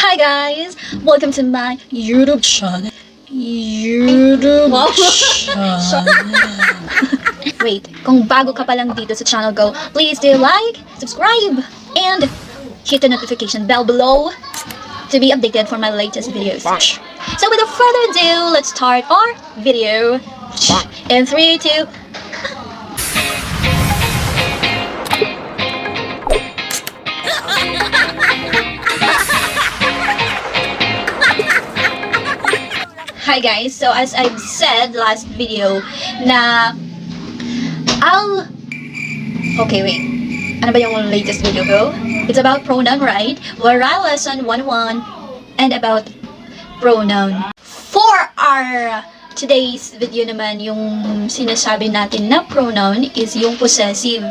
Hi guys! Welcome to my YouTube channel. Wait, kung bago ka pa lang dito sa channel ko, please do like, subscribe, and hit the notification bell below to be updated for my latest videos. So without further ado, let's start our video. In 3, 2, Hi guys, so as I've said last video na Okay, wait. Ano ba yung latest video ko? It's about pronoun, right? We're on lesson 101 and about pronoun. For our today's video naman, yung sinasabi natin na pronoun is yung possessive.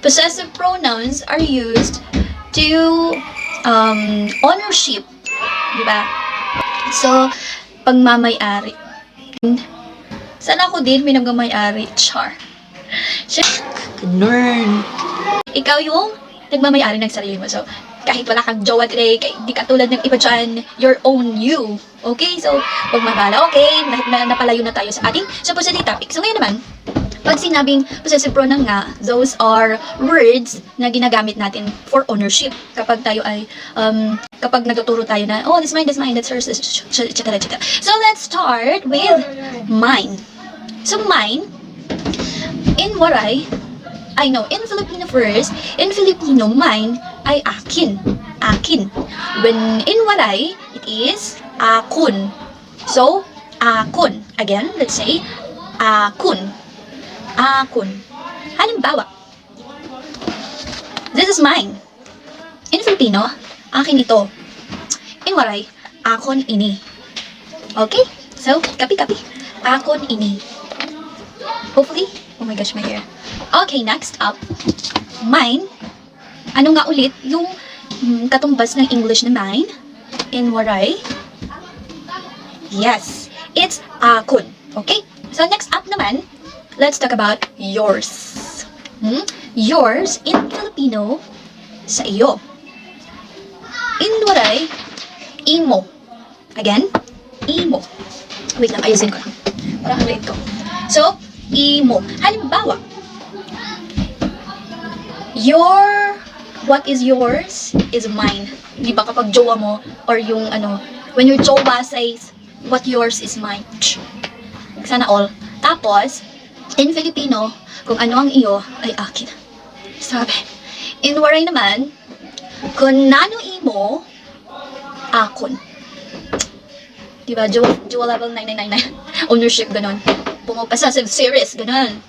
Possessive pronouns are used to ownership, diba? So, pagmamay-ari. Sana ako din may nagmamay-ari. Char. Learn. Ikaw yung nagmamay-ari ng sarili mo. So, kahit wala kang jowa today, di katulad ng iba dyan, your own you. Okay? So, huwag mabala. Okay? Napalayo na tayo sa ating supposedly topic. So, ngayon naman, pag sinabing possessive pronoun nga, those are words na ginagamit natin for ownership. Kapag tayo ay, kapag nagtuturo tayo na, oh, this mine, that's hers, etc. So, let's start with mine. So, mine, in Waray, in Filipino first, in Filipino, mine ay akin. Akin. When in Waray, it is akun. So, akun. Again, let's say, akun. Akun. Halimbawa, this is mine. In Filipino, akin ito. In Waray, akon ini. Okay? So, kapi-kapi. Akon ini. Hopefully, oh my gosh, my hair. Okay, next up, mine. Ano nga ulit yung katumbas ng English na mine? In Waray? Yes, it's akun. Okay? So, next up naman, let's talk about yours. Yours in Filipino, sa iyo. In Waray, imo. Again, imo. Wait lang, ayusin ko lang. Parang late ko. So, imo. Halimbawa, what is yours is mine. Di ba kapag jowa mo, or yung when your jowa says, what yours is mine. Sana all. Tapos, in Filipino, kung ano ang iyo, ay akin. Sabi. In Waray naman, kung nano imo, akon. Diba? Jewel level 9999. Ownership, ganun. Possessive series, ganun.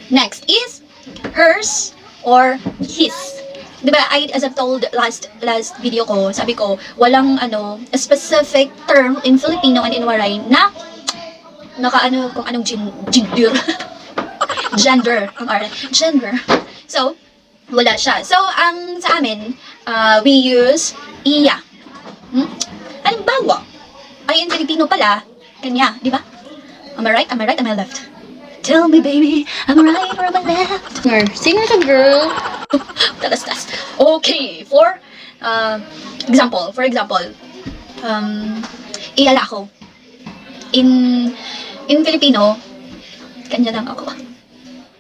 Next is hers or his. Diba? As I've told last video ko, sabi ko, walang a specific term in Filipino and in Waray na kung anong gender. Gender. So, wala siya. So, sa amin, we use iya. Halimbawa, ay in Filipino pala, kanya, di ba? Am I right? Am I right? Am I left? Tell me, baby, am I right or am I left? Sing like a girl. Talas. Okay, for example, iyala ako. In Filipino, kanya lang ako.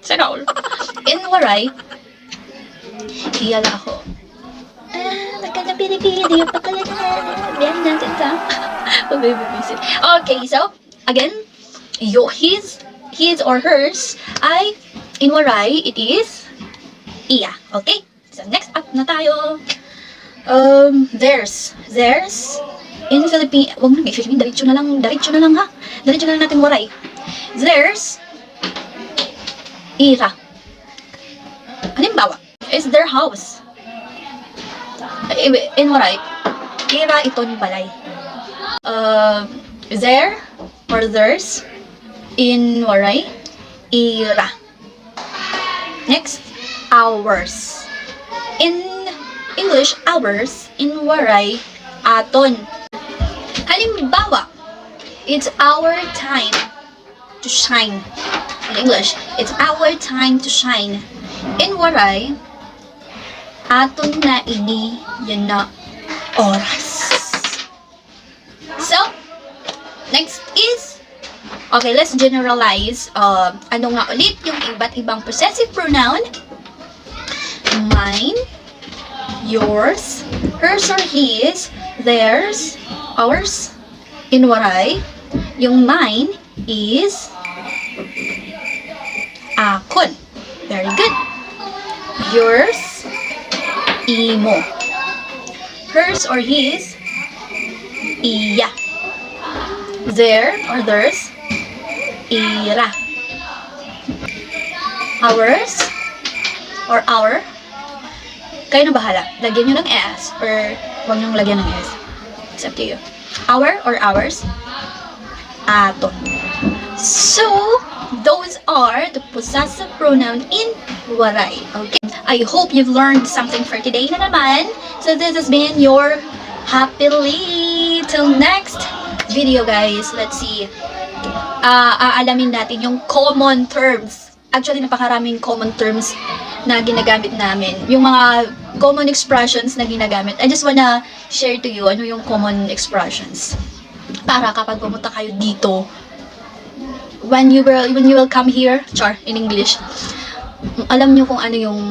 Sana all. In Waray, iyala ako. Nagkakapili-pili, pagkalala. Biyahin natin sa pag-babysit. Okay, so, again, his or hers ay, in Waray, it is iya. Okay? So, next up na tayo. Theirs. In Philippine, wag na, Philippine, diretso na lang ha. Diretso na lang natin Waray. Theirs, ira. Halimbawa, is their house. In Waray, ira iton balay. Their or theirs, in Waray, ira. Next, ours. In English, ours. In Waray, aton. Halimbawa, it's our time to shine. In English, it's our time to shine. In Waray, aton na ini yan na oras. Okay, let's generalize. Ano nga ulit yung iba't ibang possessive pronoun? Mine, yours, hers or his, theirs, ours. In waray, yung mine is akon. Very good. Yours, imo. Hers or his, iya. Their or theirs, ira. Ours or our, kayo na bahala. Lagyan nyo ng S or huwag nyo lagyan ng S. It's up to you. Our or ours, aton. So, those are the possessive pronoun in waray. Okay? I hope you've learned something for today na naman. So, this has been your happily. Till next video, guys. Let's see. Aalamin natin yung common terms. Actually, napakaraming common terms na ginagamit namin. Yung mga common expressions na ginagamit. I just wanna share to you ano yung common expressions. Para kapag pumunta kayo dito, when you will come here, in English, alam nyo kung ano yung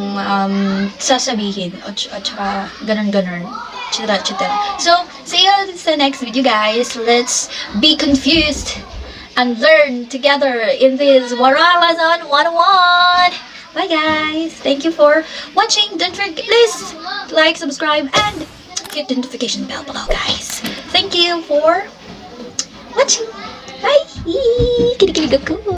sasabihin. At saka, ganun-ganun. Chitara. So, see you in the next video, guys. Let's be confused and learn together in this Waray Lesson 101. Bye, guys. Thank you for watching. Don't forget, please like, subscribe, and hit the notification bell below, guys. Thank you for watching. Bye. Kinikilig ako.